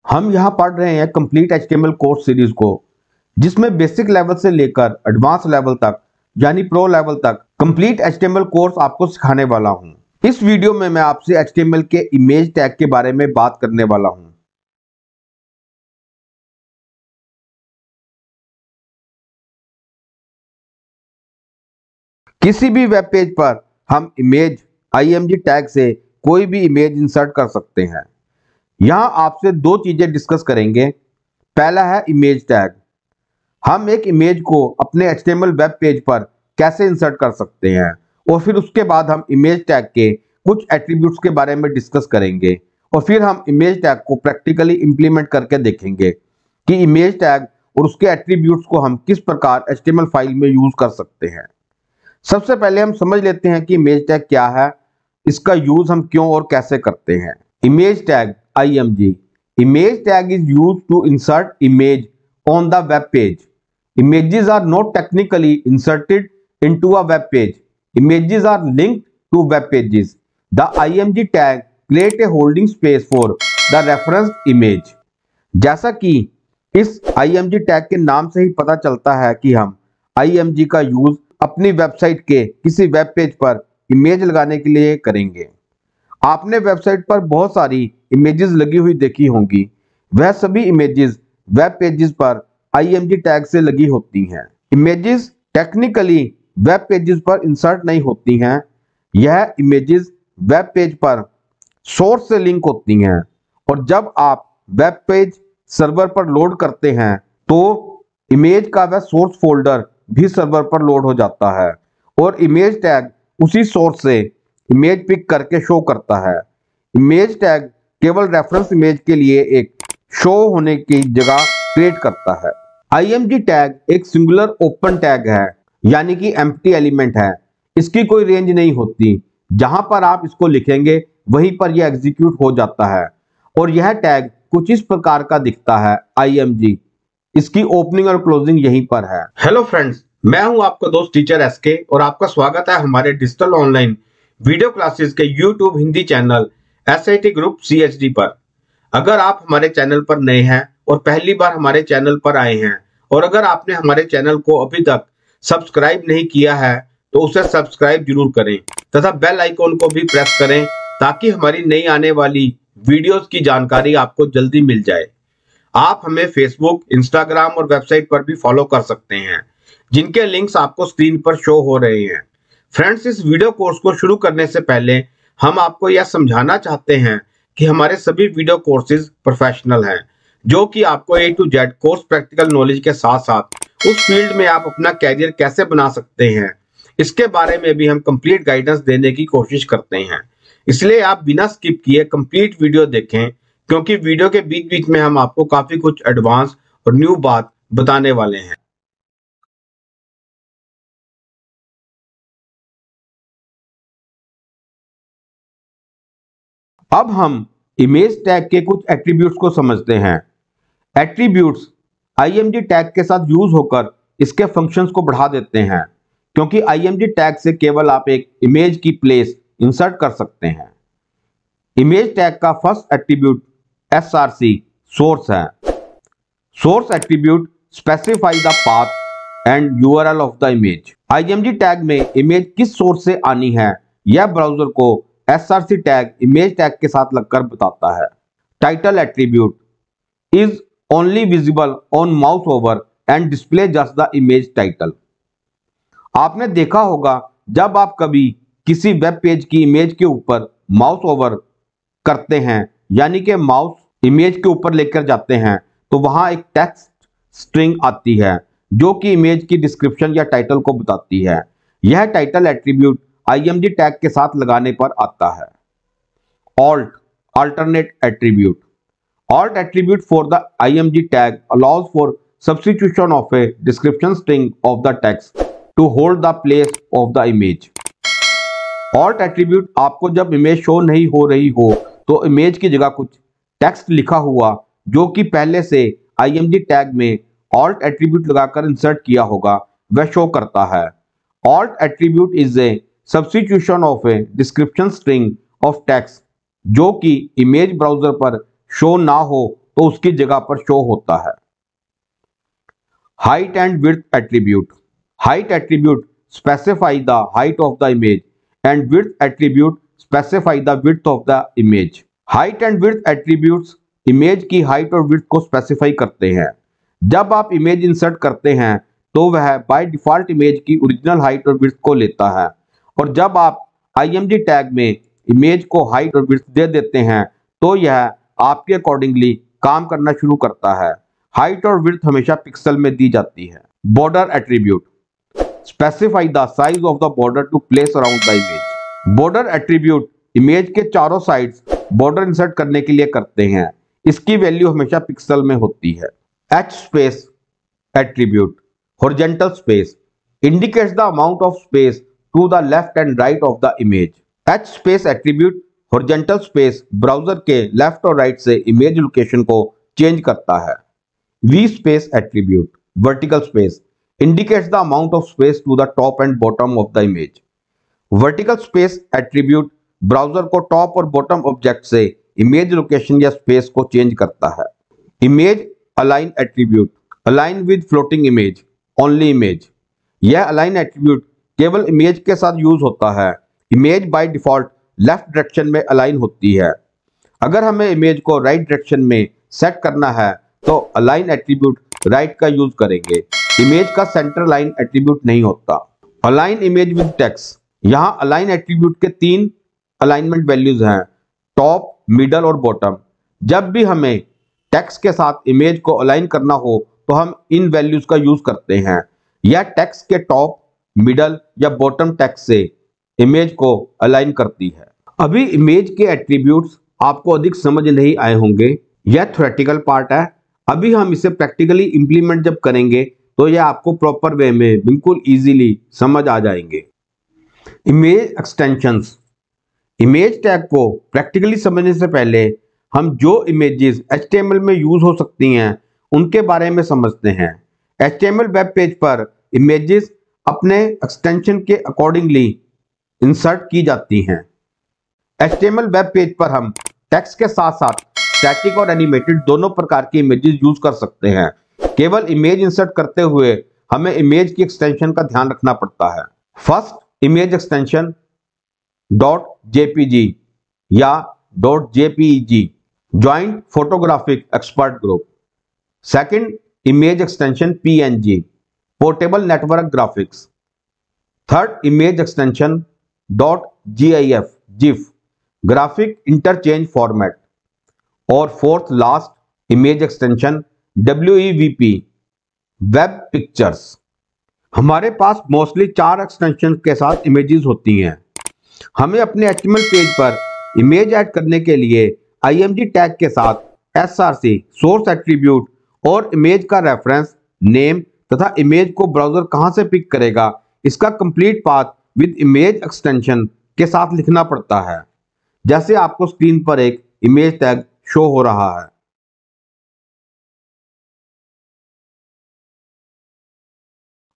हम यहाँ पढ़ रहे हैं कंप्लीट एचटीएमएल कोर्स सीरीज को, जिसमें बेसिक लेवल से लेकर एडवांस लेवल तक यानी प्रो लेवल तक कंप्लीट एचटीएमएल कोर्स आपको सिखाने वाला हूँ। इस वीडियो में मैं आपसे एचटीएमएल के इमेज टैग के बारे में बात करने वाला हूँ। किसी भी वेब पेज पर हम इमेज IMG टैग से कोई भी इमेज इंसर्ट कर सकते हैं। यहाँ आपसे दो चीजें डिस्कस करेंगे। पहला है इमेज टैग। हम एक इमेज को अपने HTML वेब पेज पर कैसे इंसर्ट कर सकते हैं, और फिर उसके बाद हम इमेज टैग के कुछ एट्रीब्यूट्स के बारे में डिस्कस करेंगे, और फिर हम इमेज टैग को प्रैक्टिकली इंप्लीमेंट करके देखेंगे कि इमेज टैग और उसके एट्रीब्यूट्स को हम किस प्रकार HTML फाइल में यूज कर सकते हैं। सबसे पहले हम समझ लेते हैं कि इमेज टैग क्या है, इसका यूज हम क्यों और कैसे करते हैं। Image tag IMG। Image tag is used to insert image on the web page. Images are not technically inserted into a web page. Images are linked to web pages. The IMG tag create a holding space for the referenced image. जैसा कि इस IMG tag के नाम से ही पता चलता है कि हम IMG का यूज अपनी वेबसाइट के किसी वेब पेज पर इमेज लगाने के लिए करेंगे। आपने वेबसाइट पर बहुत सारी इमेजेस लगी हुई देखी होंगी। वह सभी इमेजेस वेब पेजेस पर IMG टैग से लगी होती हैं। इमेजेस टेक्निकली वेब पेजेस पर इंसर्ट नहीं होती हैं। यह इमेजेस वेब पेज पर सोर्स से लिंक होती हैं, और जब आप वेब पेज सर्वर पर लोड करते हैं तो इमेज का वह सोर्स फोल्डर भी सर्वर पर लोड हो जाता है, और इमेज टैग उसी सोर्स से इमेज पिक करके शो करता है। इमेज टैग केवल रेफरेंस इमेज के लिए एक शो होने की जगह क्रिएट करता है। IMG टैग एक सिंगुलर ओपन टैग है, यानी कि एम्प्टी एलिमेंट है। इसकी कोई रेंज नहीं होती। जहां पर आप इसको लिखेंगे वहीं पर यह एग्जीक्यूट हो जाता है, और यह टैग कुछ इस प्रकार का दिखता है। IMG इसकी ओपनिंग और क्लोजिंग यहीं पर है। हेलो फ्रेंड्स, मैं हूं आपका दोस्त टीचर SK, और आपका स्वागत है हमारे डिजिटल ऑनलाइन वीडियो क्लासेस के YouTube Hindi channel SIT group CHD पर। अगर आप हमारे चैनल पर नए हैं और पहली बार हमारे चैनल पर आए हैं, और अगर आपने हमारे चैनल को अभी तक सब्सक्राइब नहीं किया है तो उसे सब्सक्राइब जरूर करें तथा बेल आइकॉन को भी प्रेस करें, ताकि हमारी नई आने वाली वीडियोस की जानकारी आपको जल्दी मिल जाए। आप हमें फेसबुक, इंस्टाग्राम और वेबसाइट पर भी फॉलो कर सकते हैं, जिनके लिंक्स आपको स्क्रीन पर शो हो रहे हैं। फ्रेंड्स, इस वीडियो कोर्स को शुरू करने से पहले हम आपको यह समझाना चाहते हैं कि हमारे सभी वीडियो कोर्सेज प्रोफेशनल हैं, जो कि आपको A to Z course practical knowledge के साथ साथ उस फील्ड में आप अपना कैरियर कैसे बना सकते हैं, इसके बारे में भी हम कंप्लीट गाइडेंस देने की कोशिश करते हैं। इसलिए आप बिना स्किप किए कंप्लीट वीडियो देखें, क्योंकि वीडियो के बीच बीच में हम आपको काफी कुछ एडवांस और न्यू बात बताने वाले हैं। अब हम इमेज टैग के कुछ एट्रीब्यूट्स को समझते हैं। एट्रीब्यूट्स IMG टैग के साथ यूज होकर इसके फंक्शंस को बढ़ा देते हैं, क्योंकि IMG टैग से केवल आप एक इमेज की प्लेस इंसर्ट कर सकते हैं। इमेज टैग का फर्स्ट एट्रीब्यूट SRC सोर्स है। Source attribute specify the path and URL of the image. IMG tag में इमेज किस सोर्स से आनी है, यह ब्राउजर को SRC टैग इमेज टैग के साथ लगकर बताता है। Title attribute is only visible on mouse over and display just the image title. आपने देखा होगा, जब आप कभी किसी वेब पेज की इमेज के ऊपर माउस ओवर करते हैं, यानी कि माउस इमेज के ऊपर लेकर जाते हैं, तो वहां एक टेक्स्ट स्ट्रिंग आती है जो कि इमेज की डिस्क्रिप्शन या टाइटल को बताती है। यह टाइटल एट्रीब्यूट IMG टैग के साथ लगाने पर आता है। Alt alternate attribute. Alt attribute for the IMG tag allows for substitution of a description string of the text to hold the place of the image. Alt attribute आपको जब image show नहीं हो रही हो तो इमेज की जगह कुछ टेक्स्ट लिखा हुआ, जो कि पहले से IMG टैग में Alt attribute लगाकर इंसर्ट किया होगा, वह शो करता है। Alt attribute is a substitution of a description string of text, जो कि इमेज ब्राउजर पर शो ना हो तो उसकी जगह पर शो होता है। Height and width attribute. Height attribute specify the height of the image and width attribute specify the width of the image. Height and width attributes image की हाइट और विड्थ को स्पेसिफाई करते हैं। जब आप इमेज इंसर्ट करते हैं तो वह बाय डिफॉल्ट इमेज की ओरिजिनल हाइट और विड्थ को लेता है, और जब आप IMG टैग में इमेज को हाइट और विड्थ दे देते हैं तो यह आपके अकॉर्डिंगली काम करना शुरू करता है। हाइट और विड्थ हमेशा पिक्सल में दी जाती है। Border attribute specify the size of the border to place around the image. Border attribute image के चारों साइड्स बॉर्डर इंसर्ट करने के लिए करते हैं। इसकी वैल्यू हमेशा पिक्सल में होती है। H space attribute horizontal space indicates the amount of space to the left and right of the image. H space attribute horizontal space browser के लेफ्ट और राइट से इमेज लोकेशन को चेंज करता है। V space attribute vertical space indicates the amount of space to the top and bottom of the image. Vertical space attribute browser को top और bottom object से image location या space को change करता है। Image align attribute align with floating image only image. यह align attribute केवल image के साथ यूज होता है। Image by default left direction में अलाइन होती है। अगर हमें इमेज को राइट डायरेक्शन में सेट करना है तो अलाइन एट्रीब्यूट राइट का यूज करेंगे। इमेज का सेंटर लाइन एट्रीब्यूट नहीं होता। Align image with text. यहाँ अलाइन एट्रीब्यूट के 3 अलाइनमेंट वैल्यूज हैं, टॉप, मिडल और बॉटम। जब भी हमें टेक्स्ट के साथ इमेज को अलाइन करना हो तो हम इन वैल्यूज का यूज करते हैं। यह टेक्स्ट के टॉप, मिडल या बॉटम टेक्स्ट से इमेज को अलाइन करती है। अभी इमेज के एट्रीब्यूट्स आपको अधिक समझ नहीं आए होंगे, यह थ्योरेटिकल पार्ट है। अभी हम इसे प्रैक्टिकली इंप्लीमेंट जब करेंगे तो यह आपको प्रॉपर वे में बिल्कुल इजीली समझ आ जाएंगे। Image extensions. इमेज टैग को प्रैक्टिकली समझने से पहले हम जो इमेजेस HTML में यूज हो सकती हैं उनके बारे में समझते हैं। HTML वेब पेज पर इमेजेस अपने एक्सटेंशन के अकॉर्डिंगली इंसर्ट की जाती हैं। HTML वेब पेज पर हम टेक्स्ट के साथ साथ स्टैटिक और एनिमेटेड दोनों प्रकार की इमेजेस यूज कर सकते हैं। केवल इमेज इंसर्ट करते हुए हमें इमेज की एक्सटेंशन का ध्यान रखना पड़ता है। फर्स्ट इमेज एक्सटेंशन .jpg या .jpeg joint photographic expert group. Second image extension PNG portable network graphics. Third image extension .gif graphic interchange format. और fourth last image extension WEVP web pictures. हमारे पास mostly 4 extension के साथ images होती हैं। हमें अपने HTML पेज पर इमेज ऐड करने के लिए IMG टैग के साथ SRC सोर्स एट्रीब्यूट और इमेज का रेफरेंस, नेम तथा इमेज को ब्राउजर कहां से पिक करेगा इसका complete path with image extension के साथ लिखना पड़ता है, जैसे आपको स्क्रीन पर एक इमेज टैग शो हो रहा है।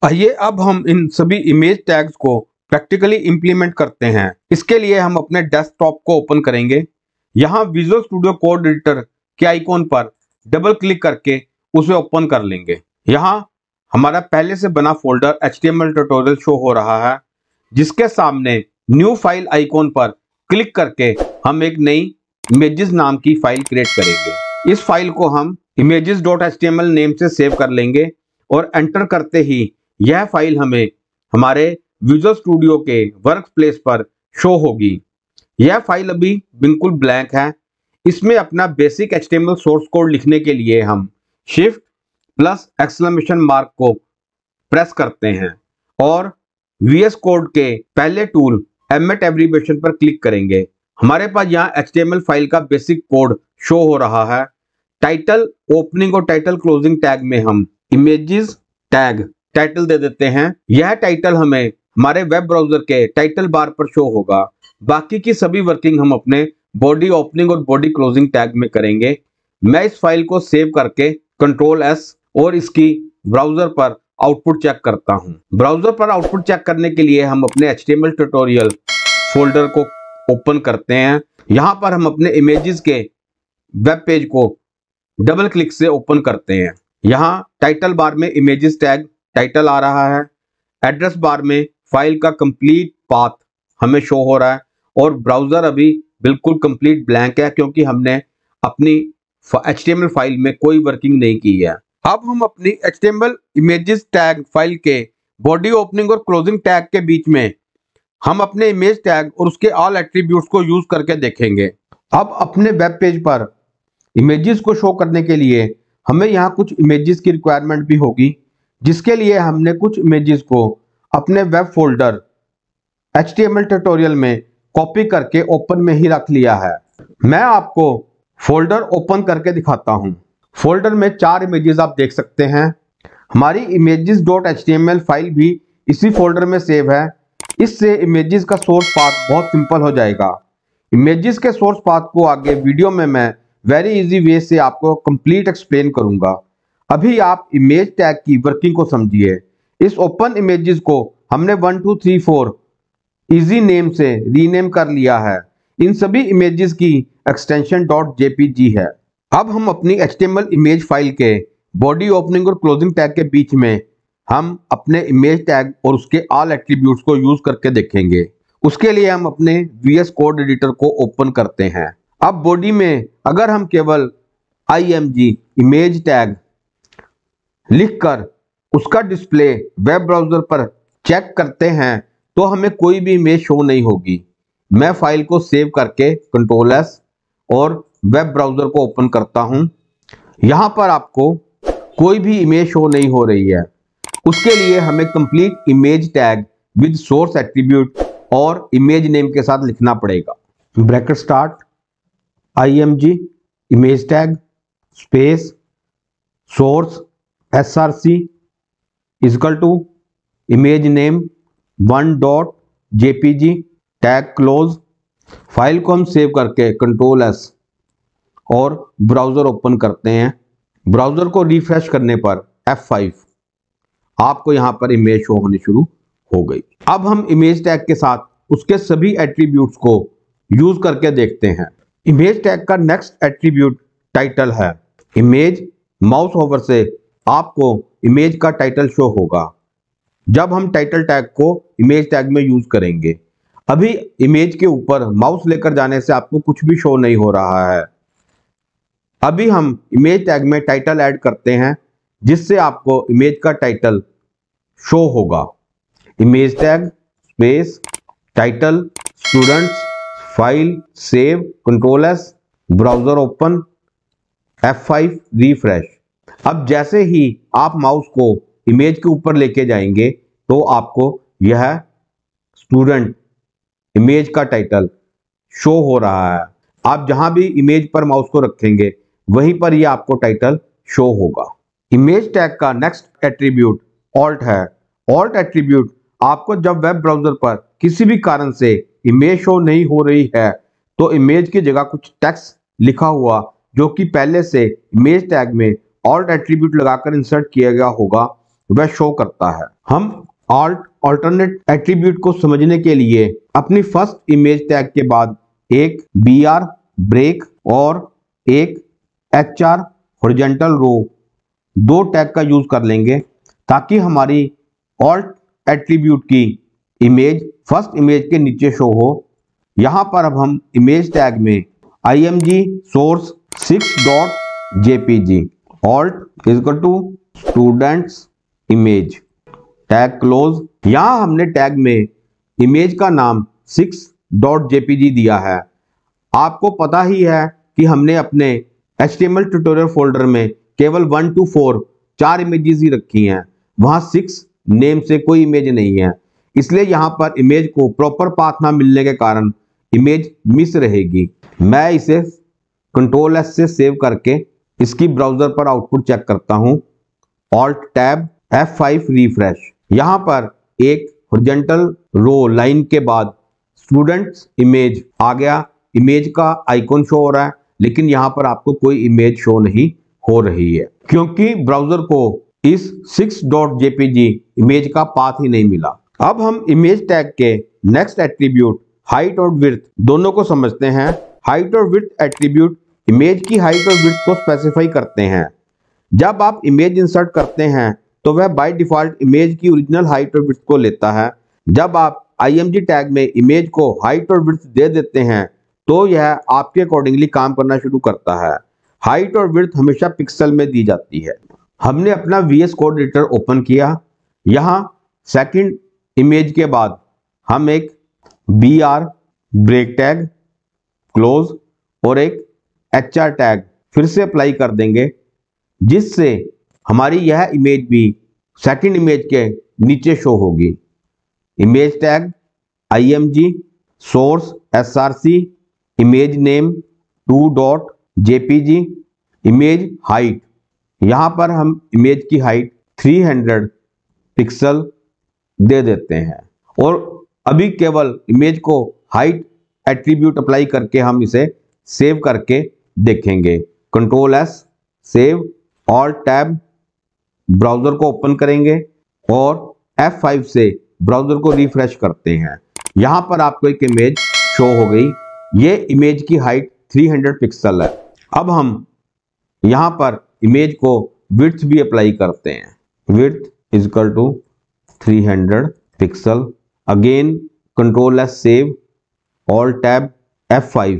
आइए अब हम इन सभी इमेज टैग्स को प्रैक्टिकली इंप्लीमेंट करते हैं। इसके लिए हम अपने डेस्कटॉप को ओपन करेंगे। यहाँ विजुअल स्टूडियो कोड एडिटर के आइकॉन पर डबल क्लिक करके उसे ओपन कर लेंगे। यहाँ हमारा पहले से बना फोल्डर HTML ट्यूटोरियल शो हो रहा है, जिसके सामने न्यू फाइल आइकॉन पर क्लिक करके हम एक नई इमेजेस नाम की फाइल क्रिएट करेंगे। इस फाइल को हम images.html नेम से सेव कर लेंगे और एंटर करते ही यह फाइल हमें हमारे विजुअल स्टूडियो के वर्क प्लेस पर शो होगी। यह फाइल अभी बिल्कुल ब्लैंक है। इसमें अपना बेसिक HTML सोर्स कोड लिखने के लिए हम Shift+! को प्रेस करते हैं और VS कोड के पहले टूल एम्बेड एब्रीविएशन पर क्लिक करेंगे। हमारे पास यहाँ HTML फाइल का बेसिक कोड शो हो रहा है। टाइटल ओपनिंग और टाइटल क्लोजिंग टैग में हम इमेजेस टैग टाइटल दे देते हैं। यह टाइटल हमें हमारे वेब ब्राउजर के टाइटल बार पर शो होगा। बाकी की सभी वर्किंग हम अपने बॉडी ओपनिंग और बॉडी क्लोजिंग टैग में करेंगे। मैं इस फाइल को सेव करके Ctrl+S और इसकी ब्राउजर पर आउटपुट चेक करता हूं। ब्राउजर पर आउटपुट चेक करने के लिए हम अपने HTML ट्यूटोरियल फोल्डर को ओपन करते हैं। यहां पर हम अपने इमेजेस के वेब पेज को डबल क्लिक से ओपन करते हैं। यहाँ टाइटल बार में इमेजेस टैग टाइटल आ रहा है, एड्रेस बार में फाइल का कंप्लीट पाथ हमें शो हो रहा है और ब्राउजर अभी बिल्कुल कंप्लीट ब्लैंक है क्योंकि हमने अपनी HTML फाइल में कोई वर्किंग नहीं की है। अब हम अपनी HTML इमेजेस टैग फाइल के बॉडी ओपनिंग और क्लोजिंग टैग के बीच में हम अपने इमेज टैग और उसके ऑल एट्रीब्यूट्स को यूज करके देखेंगे। अब अपने वेब पेज पर इमेजेस को शो करने के लिए हमें यहाँ कुछ इमेजेस की रिक्वायरमेंट भी होगी, जिसके लिए हमने कुछ इमेजेस को अपने वेब फोल्डर HTML ट्यूटोरियल में कॉपी करके ओपन में ही रख लिया है। मैं आपको फोल्डर ओपन करके दिखाता हूँ। फोल्डर में 4 इमेजेस आप देख सकते हैं। हमारी images.html फाइल भी इसी फोल्डर में सेव है। इससे इमेजेस का सोर्स पाथ बहुत सिंपल हो जाएगा। इमेजेस के सोर्स पाथ को आगे वीडियो में मैं वेरी इजी वे से आपको कंप्लीट एक्सप्लेन करूंगा। अभी आप इमेज टैग की वर्किंग को समझिए। इस ओपन इमेजेस को हमने 1 2 3 4 इजी नेम से रीनेम कर लिया है। इन सभी इमेजेस की एक्सटेंशन .jpg है। अब हम अपनी HTML इमेज फाइल के बॉडी ओपनिंग और क्लोजिंग टैग के बीच में हम अपने इमेज टैग और उसके ऑल एट्रीब्यूट्स को यूज करके देखेंगे। उसके लिए हम अपने VS कोड एडिटर को ओपन करते हैं। अब बॉडी में अगर हम केवल img इमेज टैग लिखकर उसका डिस्प्ले वेब ब्राउजर पर चेक करते हैं तो हमें कोई भी इमेज शो नहीं होगी। मैं फाइल को सेव करके Ctrl+S और वेब ब्राउजर को ओपन करता हूं। यहां पर आपको कोई भी इमेज शो नहीं हो रही है। उसके लिए हमें complete image tag with source attribute और इमेज नेम के साथ लिखना पड़ेगा। Bracket start img image tag space source src equal to image name 1.jpg tag close. File को हम सेव करके Ctrl+S और ब्राउजर ओपन करते हैं। ब्राउजर को रिफ्रेश करने पर F5 आपको यहां पर इमेज शो होनी शुरू हो गई। अब हम इमेज टैग के साथ उसके सभी एट्रीब्यूट्स को यूज करके देखते हैं। इमेज टैग का नेक्स्ट एट्रीब्यूट टाइटल है। इमेज माउस ओवर से आपको इमेज का टाइटल शो होगा जब हम टाइटल टैग को इमेज टैग में यूज करेंगे। अभी इमेज के ऊपर माउस लेकर जाने से आपको कुछ भी शो नहीं हो रहा है। अभी हम इमेज टैग में टाइटल ऐड करते हैं जिससे आपको इमेज का टाइटल शो होगा। Image tag space title students file save Ctrl+S browser open F5 refresh. अब जैसे ही आप माउस को इमेज के ऊपर लेके जाएंगे तो आपको यह स्टूडेंट इमेज का टाइटल शो हो रहा है। आप जहां भी इमेज पर माउस को रखेंगे वहीं पर यह आपको टाइटल शो होगा। इमेज टैग का नेक्स्ट एट्रीब्यूट ऑल्ट है। ऑल्ट एट्रीब्यूट आपको जब वेब ब्राउजर पर किसी भी कारण से इमेज शो नहीं हो रही है तो इमेज की जगह कुछ टेक्स्ट लिखा हुआ जो कि पहले से इमेज टैग में ऑल्ट एट्रीब्यूट लगाकर इंसर्ट किया गया होगा वह शो करता है। हम ऑल्टरनेट एट्रीब्यूट को समझने के लिए अपनी फर्स्ट इमेज टैग के बाद एक br ब्रेक और एक hr हॉरिजॉन्टल रो 2 टैग का यूज कर लेंगे ताकि हमारी ऑल्ट एट्रीब्यूट की इमेज फर्स्ट इमेज के नीचे शो हो। यहां पर अब हम इमेज टैग में img source 6.jpg alt equal to students image tag close. यहां हमने टैग में इमेज का नाम 6.jpg दिया है। आपको पता ही है कि हमने अपने HTML ट्यूटोरियल फोल्डर में केवल 1 to 4 4 इमेजेस ही रखी हैं। वहां 6 नेम से कोई इमेज नहीं है, इसलिए यहां पर इमेज को प्रॉपर पाथ ना मिलने के कारण इमेज मिस रहेगी। मैं इसे Ctrl+S से सेव करके इसकी ब्राउजर पर आउटपुट चेक करता हूं। Alt tab F5 refresh. यहां पर एक हॉरिजॉन्टल रो लाइन के बाद स्टूडेंट्स इमेज आ गया। इमेज का आइकॉन शो हो रहा है लेकिन यहां पर आपको कोई इमेज शो नहीं हो रही है क्योंकि ब्राउजर को इस 6.jpg इमेज का पाथ ही नहीं मिला। अब हम इमेज टैग के नेक्स्ट एट्रीब्यूट हाइट और विड्थ दोनों को समझते हैं। हाइट और विड्थ एट्रीब्यूट इमेज की हाइट और विड्थ को स्पेसिफाई करते हैं। जब आप इमेज इंसर्ट करते हैं तो वह बाय डिफॉल्ट इमेज की ओरिजिनल हाइट और विड्थ को लेता है। जब आप IMG टैग में इमेज को हाइट और विड्थ दे देते हैं तो यह आपके अकॉर्डिंगली काम करना शुरू करता है। हाइट और विड्थ हमेशा पिक्सल में दी जाती है। हमने अपना VS कोड एडिटर ओपन किया। यहाँ सेकंड इमेज के बाद हम एक BR ब्रेक टैग क्लोज और एक HR टैग फिर से अप्लाई कर देंगे, जिससे हमारी यह इमेज भी सेकंड इमेज के नीचे शो होगी। Image tag IMG source SRC image name 2.jpg image height, यहाँ पर हम इमेज की हाइट 300 पिक्सल दे देते हैं और अभी केवल इमेज को हाइट एट्रीब्यूट अप्लाई करके हम इसे सेव करके देखेंगे। Ctrl+S save, Alt tab browser को ओपन करेंगे और F5 से ब्राउजर को रिफ्रेश करते हैं। यहाँ पर आपको एक इमेज शो हो गई। ये इमेज की हाइट 300 पिक्सल है। अब हम यहाँ पर इमेज को विड्थ भी अप्लाई करते हैं। Width is equal to 300 pixel. Again Ctrl+S save, Alt tab F5।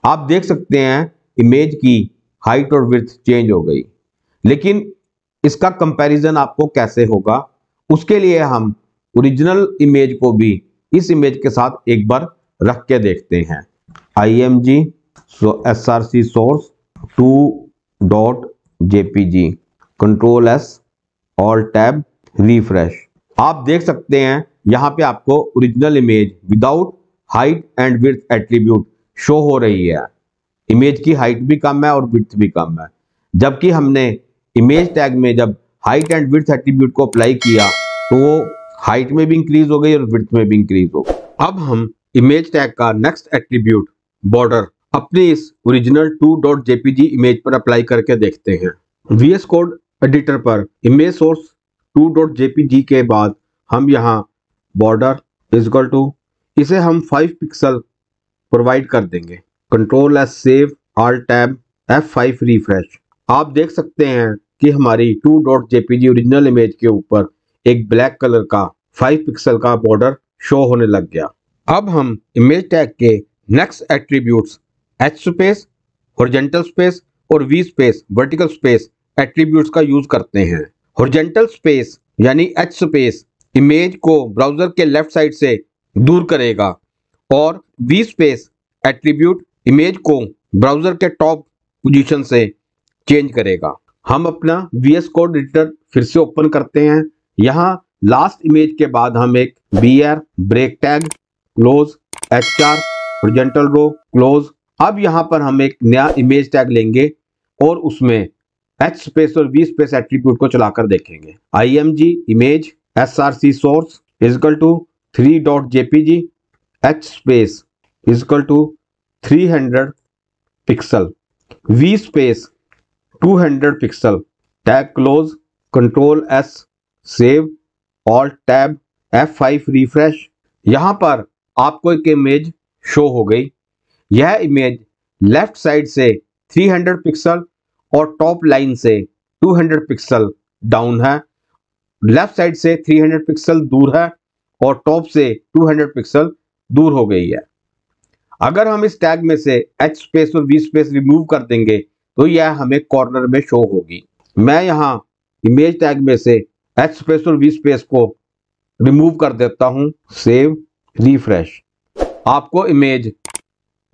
आप देख सकते हैं इमेज की हाइट और विड्थ चेंज हो गई। लेकिन इसका कंपैरिजन आपको कैसे होगा, उसके लिए हम ओरिजिनल इमेज को भी इस इमेज के साथ एक बार रख के देखते हैं। IMG SRC source 2.jpg Ctrl+S Alt tab refresh. आप देख सकते हैं यहाँ पे आपको original image without height and width attribute show हो रही है। इमेज की हाइट भी कम है और विड्थ भी कम है, जबकि हमने इमेज टैग में जब हाइट एंड विड्थ एट्रीब्यूट को अप्लाई किया तो वो हाइट में भी इंक्रीज हो गई और विड्थ में भी इंक्रीज हो गई। अब हम इमेज टैग का नेक्स्ट एट्रीब्यूट बॉर्डर अपनी इस ओरिजिनल 2.jpg इमेज पर अप्लाई करके देखते हैं। VS कोड एडिटर पर इमेज सोर्स 2.jpg के बाद हम यहाँ बॉर्डर इज इक्वल टू इसे हम 5 पिक्सल प्रोवाइड कर देंगे। Ctrl+S save, Alt tab F5 refresh. आप देख सकते हैं कि हमारी 2.jpg ओरिजिनल इमेज के ऊपर एक ब्लैक कलर का 5 पिक्सल का बॉर्डर शो होने लग गया। अब हम इमेज टैग के next attributes H space, horizontal space और V space, vertical space attributes का यूज करते हैं। हॉरिजॉन्टल स्पेस यानी H स्पेस इमेज को ब्राउजर के लेफ्ट साइड से दूर करेगा और V स्पेस एट्रीब्यूट इमेज को ब्राउजर के टॉप पोजीशन से चेंज करेगा। हम अपना VS कोड एडिटर फिर से ओपन करते हैं। यहाँ लास्ट इमेज के बाद हम एक BR break tag close, HR horizontal row close. अब यहाँ पर हम एक नया इमेज टैग लेंगे और उसमें H स्पेस और V स्पेस एट्रीब्यूट को चलाकर देखेंगे। IMG image SRC source is equal to 3.jpg H space is equal to 300 pixel, V space 200 pixel, tag close, Ctrl+S save, Alt tab F5 refresh. यहाँ पर आपको एक इमेज शो हो गई। यह इमेज लेफ्ट साइड से 300 पिक्सल और top line से 200 पिक्सल डाउन है। लेफ्ट साइड से 300 पिक्सल दूर है और टॉप से 200 पिक्सल दूर हो गई है। अगर हम इस टैग में से H स्पेस और V स्पेस रिमूव कर देंगे तो यह हमें कॉर्नर में शो होगी। मैं यहाँ इमेज टैग में से H स्पेस और V स्पेस को रिमूव कर देता हूँ। Save, refresh. आपको इमेज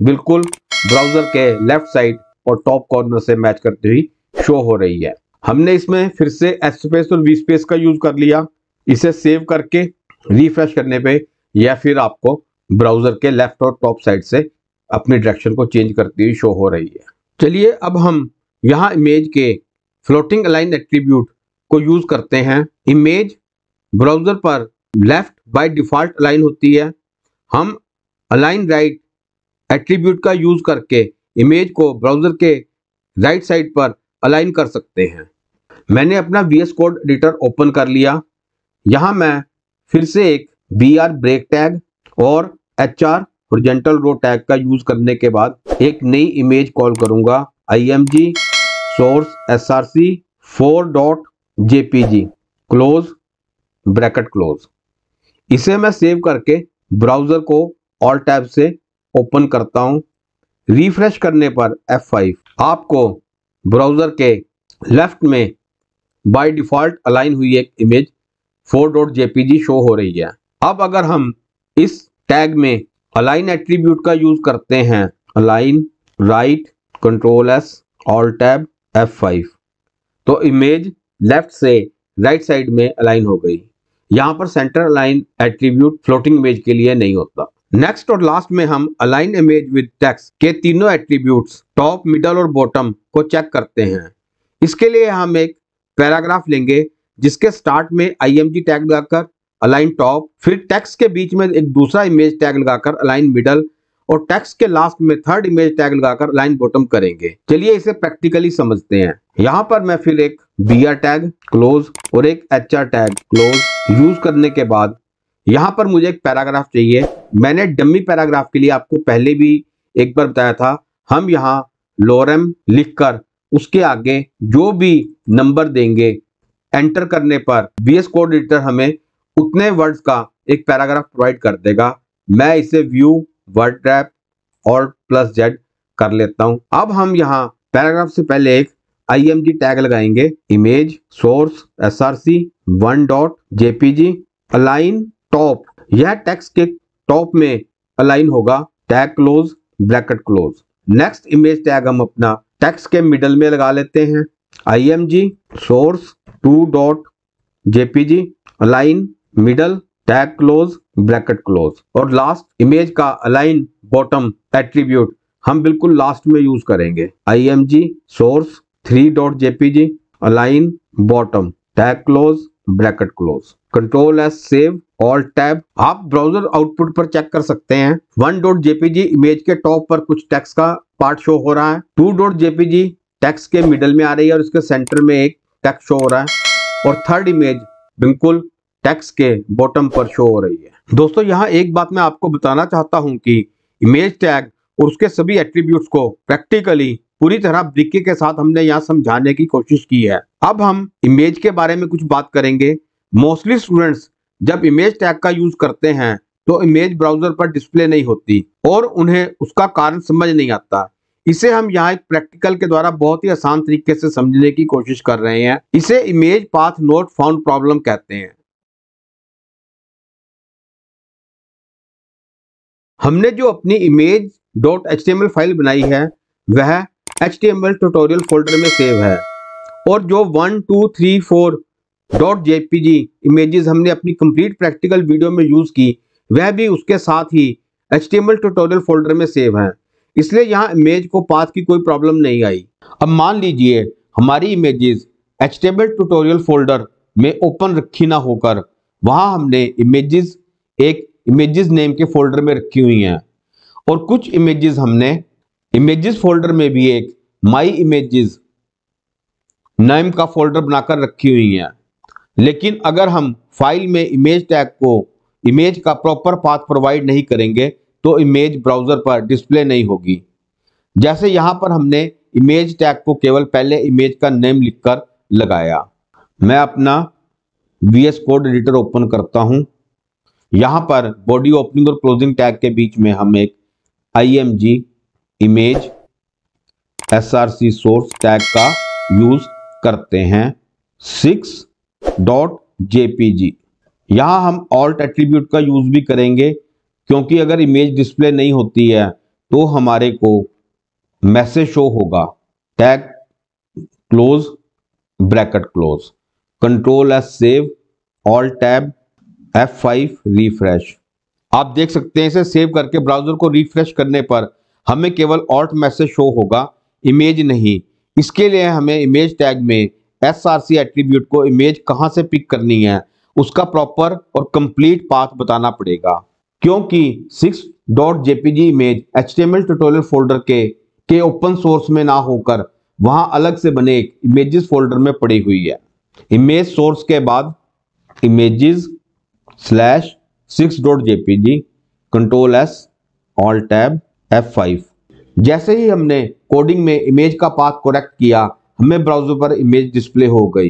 बिल्कुल ब्राउजर के लेफ्ट साइड और टॉप कॉर्नर से मैच करते हुई शो हो रही है। हमने इसमें फिर से H स्पेस और V स्पेस का यूज कर लिया। इसे सेव करके रिफ्रेश करने पे यह फिर आपको ब्राउजर के लेफ्ट और टॉप साइड से अपनी डायरेक्शन को चेंज करती हुई शो हो रही है। चलिए अब हम यहाँ इमेज के फ्लोटिंग अलाइन एट्रीब्यूट को यूज करते हैं। इमेज ब्राउजर पर लेफ्ट बाय डिफॉल्ट अलाइन होती है। हम अलाइन राइट एट्रीब्यूट का यूज करके इमेज को ब्राउजर के राइट साइड पर अलाइन कर सकते हैं। मैंने अपना VS कोड एडिटर ओपन कर लिया। यहाँ मैं फिर से एक BR ब्रेक टैग और HR हॉरिजॉन्टल रो टैग का यूज करने के बाद एक नई इमेज कॉल करूंगा img source src 4.jpg close bracket close. इसे मैं सेव करके ब्राउजर को ऑल्ट टैब से ओपन करता हूं। रिफ्रेश करने पर F5 आपको ब्राउजर के लेफ्ट में बाय डिफॉल्ट अलाइन हुई एक इमेज 4.jpg शो हो रही है। अब अगर हम इस टैग में अलाइन एट्रीब्यूट का यूज करते हैं, align right control S alt tab F5, तो इमेज लेफ्ट से राइट साइड में अलाइन हो गई। यहां पर centre align attribute floating image के लिए नहीं होता। नेक्स्ट और लास्ट में हम अलाइन इमेज विद टेक्स्ट के तीनों एट्रीब्यूट्स टॉप, मिडल और बॉटम को चेक करते हैं। इसके लिए हम एक पैराग्राफ लेंगे जिसके स्टार्ट में img टैग लगाकर अलाइन टॉप, फिर टेक्स्ट के बीच में एक दूसरा इमेज टैग लगाकर अलाइन मिडल और टेक्स्ट के लास्ट में थर्ड इमेज टैग लगाकर अलाइन बॉटम करेंगे। चलिए इसे प्रैक्टिकली समझते हैं। यहाँ पर मैं फिर एक br टैग क्लोज और एक hr टैग क्लोज यूज करने के बाद यहाँ पर मुझे एक पैराग्राफ चाहिए। मैंने डमी पैराग्राफ के लिए आपको पहले भी एक बार बताया था। हम यहाँ लोरेम लिखकर उसके आगे जो भी नंबर देंगे, एंटर करने पर VS कोड एडिटर हमें उतने वर्ड्स का एक पैराग्राफ प्रोवाइड कर देगा। मैं इसे व्यू वर्ड रैप Alt+Z कर लेता हूं। अब हम यहाँ पैराग्राफ से पहले एक img टैग लगाएंगे, image source src 1.jpg align top, यह टेक्स्ट के टॉप में अलाइन होगा, tag close bracket close. Next image tag हम अपना टेक्स्ट के मिडल में लगा लेते हैं, img source 2.jpg align middle tag close bracket close. और लास्ट इमेज का अलाइन बॉटम एट्रीब्यूट हम बिल्कुल लास्ट में यूज करेंगे, img source 3.jpg align bottom tag close bracket close. Control S save alt tab. आप ब्राउजर आउटपुट पर check कर सकते हैं 1.jpg इमेज के टॉप पर कुछ टेक्स्ट का पार्ट शो हो रहा है, 2.jpg टेक्स्ट के मिडल में आ रही है और इसके सेंटर में एक टेक्स्ट शो हो रहा है और थर्ड इमेज बिल्कुल टेक्स्ट के बॉटम पर शो हो रही है। दोस्तों यहाँ एक बात मैं आपको बताना चाहता हूँ कि इमेज टैग और उसके सभी एट्रीब्यूट्स को प्रैक्टिकली पूरी तरह ब्रीके के साथ हमने यहाँ समझाने की कोशिश की है। अब हम इमेज के बारे में कुछ बात करेंगे। मोस्टली स्टूडेंट्स जब इमेज टैग का यूज करते हैं तो इमेज ब्राउजर पर डिस्प्ले नहीं होती और उन्हें उसका कारण समझ नहीं आता। इसे हम यहाँ एक प्रैक्टिकल के द्वारा बहुत ही आसान तरीके से समझने की कोशिश कर रहे हैं। इसे image path not found problem कहते हैं। हमने जो अपनी image.html फाइल बनाई है वह HTML ट्यूटोरियल फोल्डर में सेव है और जो 1 2 3 4.jpg इमेजेस हमने अपनी कंप्लीट प्रैक्टिकल वीडियो में यूज की वह भी उसके साथ ही HTML ट्यूटोरियल फोल्डर में सेव है, इसलिए यहाँ इमेज को पाथ की कोई प्रॉब्लम नहीं आई। अब मान लीजिए हमारी इमेजेस HTML ट्यूटोरियल फोल्डर में ओपन रखी ना होकर वहां हमने इमेजेस एक इमेजेस नेम के फोल्डर में रखी हुई हैं और कुछ इमेजेस हमने इमेजेस फोल्डर में भी एक माई इमेजेस नेम का फोल्डर बनाकर रखी हुई हैं। लेकिन अगर हम फाइल में इमेज टैग को इमेज का प्रॉपर पाथ प्रोवाइड नहीं करेंगे तो इमेज ब्राउजर पर डिस्प्ले नहीं होगी। जैसे यहां पर हमने इमेज टैग को केवल पहले इमेज का नेम लिखकर लगाया। मैं अपना VS कोड एडिटर ओपन करता हूं। यहां पर बॉडी ओपनिंग और क्लोजिंग टैग के बीच में हम एक img image src source tag का यूज करते हैं 6.jpg। यहां हम ऑल्ट एट्रीब्यूट का यूज भी करेंगे क्योंकि अगर इमेज डिस्प्ले नहीं होती है तो हमारे को मैसेज शो होगा, tag close bracket close. Control S save alt tab F5 refresh. आप देख सकते हैं इसे सेव करके ब्राउजर को रिफ्रेश करने पर हमें केवल ऑल्ट मैसेज शो होगा, इमेज नहीं। इसके लिए हमें इमेज टैग में src एट्रीब्यूट को इमेज कहां से पिक करनी है उसका प्रॉपर और कंप्लीट पाथ बताना पड़ेगा, क्योंकि 6.jpg image HTML tutorial folder के ओपन सोर्स में ना होकर वहां अलग से बने एक इमेजेस फोल्डर में पड़ी हुई है। इमेज सोर्स के बाद images /6.jpg control S alt tab F5। जैसे ही हमने कोडिंग में इमेज का पाथ करेक्ट किया, हमें ब्राउजर पर इमेज डिस्प्ले हो गई।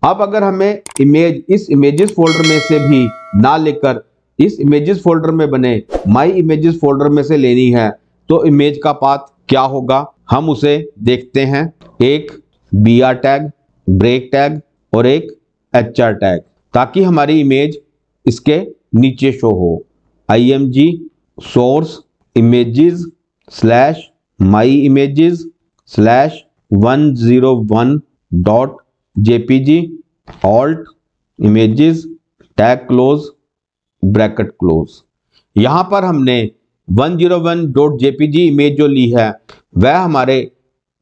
अब अगर हमें इमेज इस इमेजेस फोल्डर में से भी ना लेकर इस इमेजेस फोल्डर में बने माई इमेजेस फोल्डर में से लेनी है तो इमेज का पाथ क्या होगा, हम उसे देखते हैं। एक br टैग, ब्रेक टैग और एक hr टैग, ताकि हमारी इमेज इसके नीचे शो हो। img source images / my images / 101.jpg alt images tag close bracket close. यहां पर हमने 101.jpg इमेज जो ली है वह हमारे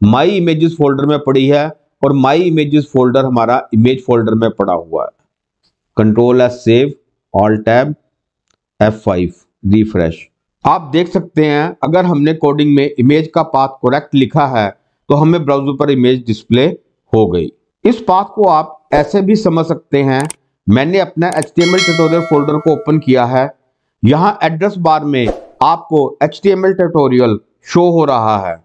माई इमेजेस फोल्डर में पड़ी है और माई इमेजेस फोल्डर हमारा इमेज फोल्डर में पड़ा हुआ है। Ctrl+S save, alt tab, F5 refresh. आप देख सकते हैं अगर हमने कोडिंग में इमेज का पाथ करेक्ट लिखा है तो हमें ब्राउज़र पर इमेज डिस्प्ले हो गई। इस पाथ को आप ऐसे भी समझ सकते हैं। मैंने अपना HTML ट्यूटोरियल फोल्डर को ओपन किया है। यहां एड्रेस बार में आपको HTML ट्यूटोरियल शो हो रहा है।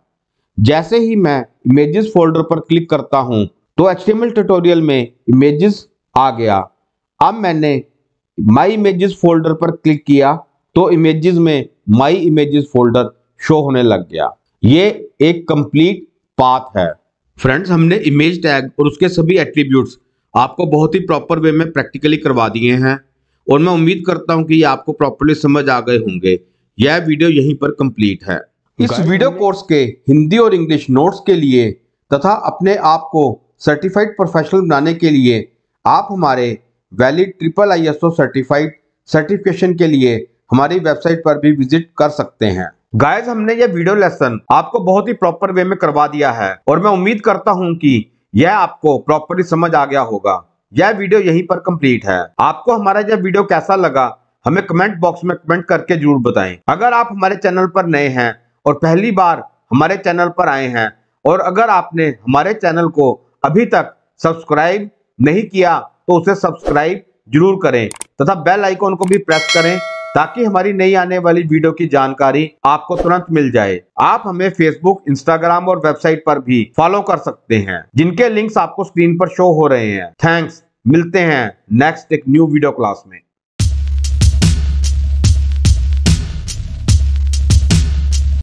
जैसे ही मैं इमेजेस फोल्डर पर क्लिक करता हूं तो HTML ट्यूटोरियल में इमेजेस आ गया। अब मैंने माई इमेजेस फोल्डर पर क्लिक किया तो इमेजेस में माई इमेजेस फोल्डर शो होने लग गया। ये एक कंप्लीट पाथ है। फ्रेंड्स, हमने इमेज टैग और उसके सभी एट्रीब्यूट्स आपको बहुत ही प्रॉपर वे में प्रैक्टिकली करवा दिए हैं और मैं उम्मीद करता हूं कि ये आपको प्रॉपर्ली समझ आ गए होंगे। यह वीडियो यहीं पर कंप्लीट है। इस वीडियो कोर्स के हिंदी और इंग्लिश नोट्स के लिए तथा अपने आप को सर्टिफाइड प्रोफेशनल बनाने के लिए आप हमारे वैलिड IISO सर्टिफाइड सर्टिफिकेशन के लिए हमारी वेबसाइट पर भी विजिट कर सकते हैं। गाइस, हमने ये वीडियो लेसन आपको बहुत ही प्रॉपर वे में करवा दिया है और मैं उम्मीद करता हूं कि यह आपको प्रॉपर्ली समझ आ गया होगा। यह वीडियो यहीं पर कंप्लीट है। आपको हमारा यह वीडियो कैसा लगा हमें कमेंट बॉक्स में कमेंट करके जरूर बताएं। अगर आप हमारे चैनल पर नए हैं और पहली बार हमारे चैनल पर आए हैं और अगर आपने हमारे चैनल को अभी तक सब्सक्राइब नहीं किया तो उसे सब्सक्राइब जरूर करें तथा बेल आइकॉन को भी प्रेस करें ताकि हमारी नई आने वाली वीडियो की जानकारी आपको तुरंत मिल जाए। आप हमें फेसबुक, इंस्टाग्राम और वेबसाइट पर भी फॉलो कर सकते हैं जिनके लिंक्स आपको स्क्रीन पर शो हो रहे हैं। थैंक्स, मिलते हैं नेक्स्ट एक न्यू वीडियो क्लास में।